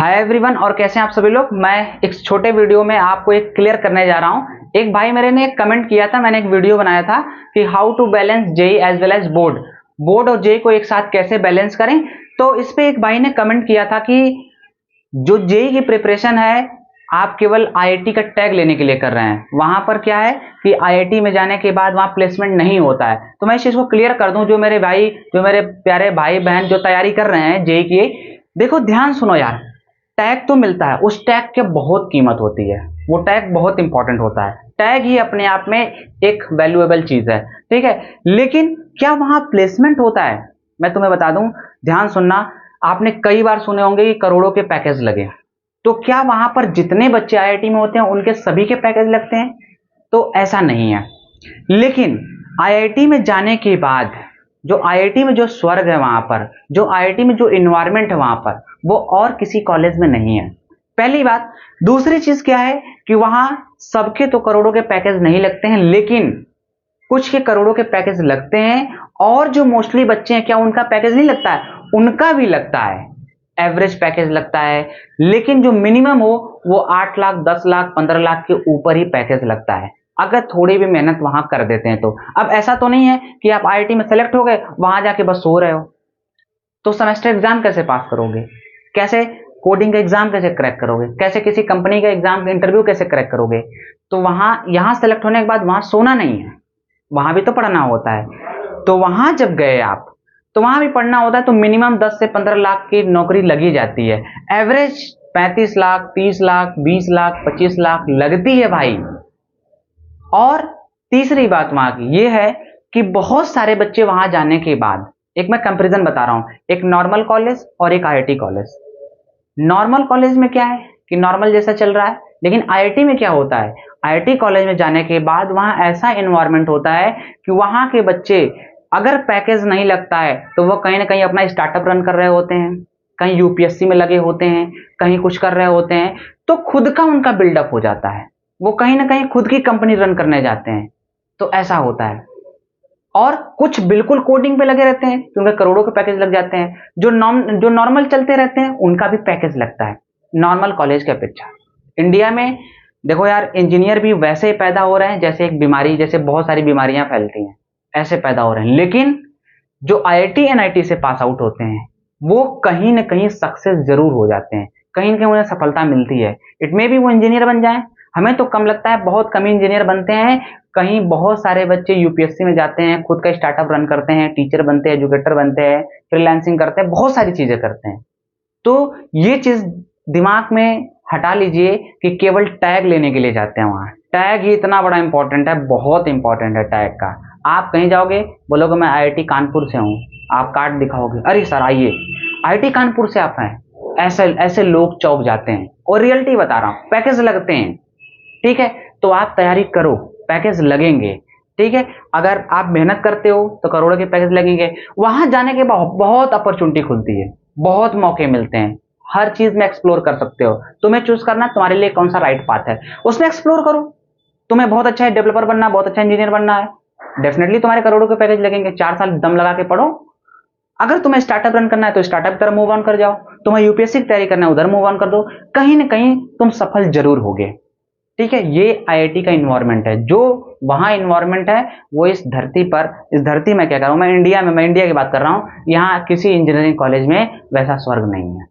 Hi everyone, और कैसे हैं आप सभी लोग। मैं एक छोटे वीडियो में आपको एक क्लियर करने जा रहा हूं। एक भाई मेरे ने एक कमेंट किया था, मैंने एक वीडियो बनाया था कि how to balance JEE as well as board और जेई को एक साथ कैसे बैलेंस करें। तो इस पे एक भाई ने कमेंट किया था कि जो जेई की प्रिपरेशन है आप केवल आईआईटी का टैग लेने के लिए कर रहे हैं। वहां पर क्या है कि आईआईटी में जाने के बाद वहां प्लेसमेंट नहीं होता है। तो मैं इस चीज को क्लियर कर दूं, जो मेरे प्यारे भाई बहन जो तैयारी कर रहे हैं जेई की, देखो ध्यान सुनो यार। टैग तो मिलता है, उस टैग की बहुत कीमत होती है, वो टैग बहुत इंपॉर्टेंट होता है। टैग ही अपने आप में एक वैल्यूएबल चीज है, ठीक है। लेकिन क्या वहां प्लेसमेंट होता है? मैं तुम्हें बता दूं, ध्यान सुनना। आपने कई बार सुने होंगे कि करोड़ों के पैकेज लगे। तो क्या वहां पर जितने बच्चे आईआईटी में होते हैं उनके सभी के पैकेज लगते हैं? तो ऐसा नहीं है। लेकिन आईआईटी में जाने के बाद जो आईआईटी में जो स्वर्ग है वहां पर, जो आईआईटी में जो इन्वायरमेंट है वहां पर, वो और किसी कॉलेज में नहीं है। पहली बात। दूसरी चीज क्या है कि वहां सबके तो करोड़ों के पैकेज नहीं लगते हैं, लेकिन कुछ के करोड़ों के पैकेज लगते हैं। और जो मोस्टली बच्चे हैं, क्या उनका पैकेज नहीं लगता है? उनका भी लगता है, एवरेज पैकेज लगता है। लेकिन जो मिनिमम हो वो 8 लाख, 10 लाख, 15 लाख के ऊपर ही पैकेज लगता है, अगर थोड़ी भी मेहनत वहां कर देते हैं तो। अब ऐसा तो नहीं है कि आप आईआईटी में सेलेक्ट हो गए, वहां जाके बस सो रहे हो। तो सेमेस्टर एग्जाम कैसे पास करोगे? कैसे कोडिंग का एग्जाम कैसे क्रैक करोगे? कैसे किसी कंपनी का एग्जाम इंटरव्यू कैसे क्रैक करोगे? तो वहां यहां सेलेक्ट होने के बाद वहां सोना नहीं है, वहां भी तो पढ़ना होता है। तो वहां जब गए आप, तो वहां भी पढ़ना होता है। तो मिनिमम 10 से 15 लाख की नौकरी लगी जाती है। एवरेज 35 लाख, 30 लाख, 20 लाख, 25 लाख लगती है भाई। और तीसरी बात वहां की ये है कि बहुत सारे बच्चे वहां जाने के बाद, एक मैं कंपैरिजन बता रहा हूं, एक नॉर्मल कॉलेज और एक आईआईटी कॉलेज। नॉर्मल कॉलेज में क्या है कि नॉर्मल जैसा चल रहा है, लेकिन आईआईटी में क्या होता है, आईआईटी कॉलेज में जाने के बाद वहां ऐसा एनवायरनमेंट होता है कि वहां के बच्चे अगर पैकेज नहीं लगता है तो वो कहीं ना कहीं अपना स्टार्टअप रन कर रहे होते हैं, कहीं यूपीएससी में लगे होते हैं, कहीं कुछ कर रहे होते हैं। तो खुद का उनका बिल्डअप हो जाता है, वो कहीं ना कहीं खुद की कंपनी रन करने जाते हैं। तो ऐसा होता है। और कुछ बिल्कुल कोडिंग पे लगे रहते हैं क्योंकि करोड़ों के पैकेज लग जाते हैं। जो नॉर्मल चलते रहते हैं उनका भी पैकेज लगता है नॉर्मल कॉलेज की अपेक्षा। इंडिया में देखो यार, इंजीनियर भी वैसे ही पैदा हो रहे हैं जैसे एक बीमारी, जैसे बहुत सारी बीमारियां फैलती हैं, ऐसे पैदा हो रहे हैं। लेकिन जो आईआईटी एनआईटी से पास आउट होते हैं वो कहीं ना कहीं सक्सेस जरूर हो जाते हैं, कहीं ना कहीं उन्हें सफलता मिलती है। इट मे भी वो इंजीनियर बन जाए, हमें तो कम लगता है, बहुत कम इंजीनियर बनते हैं। कहीं बहुत सारे बच्चे यूपीएससी में जाते हैं, खुद का स्टार्टअप रन करते हैं, टीचर बनते हैं, एजुकेटर बनते हैं, फ्रीलांसिंग करते हैं, बहुत सारी चीजें करते हैं। तो ये चीज दिमाग में हटा लीजिए कि केवल टैग लेने के लिए जाते हैं वहां। टैग ही इतना बड़ा इंपॉर्टेंट है, बहुत इंपॉर्टेंट है टैग का। आप कहीं जाओगे, बोलोगे मैं आईआईटी कानपुर से हूँ, आप कार्ड दिखाओगे, अरे सर आइए आईआईटी कानपुर से आप हैं, ऐसे ऐसे लोग चौंक जाते हैं। और रियलिटी बता रहा हूँ, पैकेज लगते हैं, ठीक है। तो आप तैयारी करो, पैकेज लगेंगे, ठीक है। अगर आप मेहनत करते हो तो करोड़ों के पैकेज लगेंगे। वहां जाने के बाद बहुत अपॉर्चुनिटी खुलती है, बहुत मौके मिलते हैं, हर चीज में एक्सप्लोर कर सकते हो। तुम्हें चूज करना तुम्हारे लिए कौन सा राइट पाथ है, उसमें एक्सप्लोर करो। तुम्हें बहुत अच्छा है डेवलपर बनना, बहुत अच्छा इंजीनियर बनना है, डेफिनेटली तुम्हारे करोड़ों के पैकेज लगेंगे। 4 साल दम लगा के पढ़ो। अगर तुम्हें स्टार्टअप रन करना है तो स्टार्टअप की तरफ मूव ऑन कर जाओ। तुम्हें यूपीएससी की तैयारी करना है, उधर मूव ऑन कर दो। कहीं ना कहीं तुम सफल जरूर होगे, ठीक है। ये आईआईटी का इन्वायरमेंट है, जो वहां इन्वायरमेंट है वो इस धरती पर, इस धरती में क्या कर रहा हूं मैं, इंडिया में, मैं इंडिया की बात कर रहा हूं, यहाँ किसी इंजीनियरिंग कॉलेज में वैसा स्वर्ग नहीं है।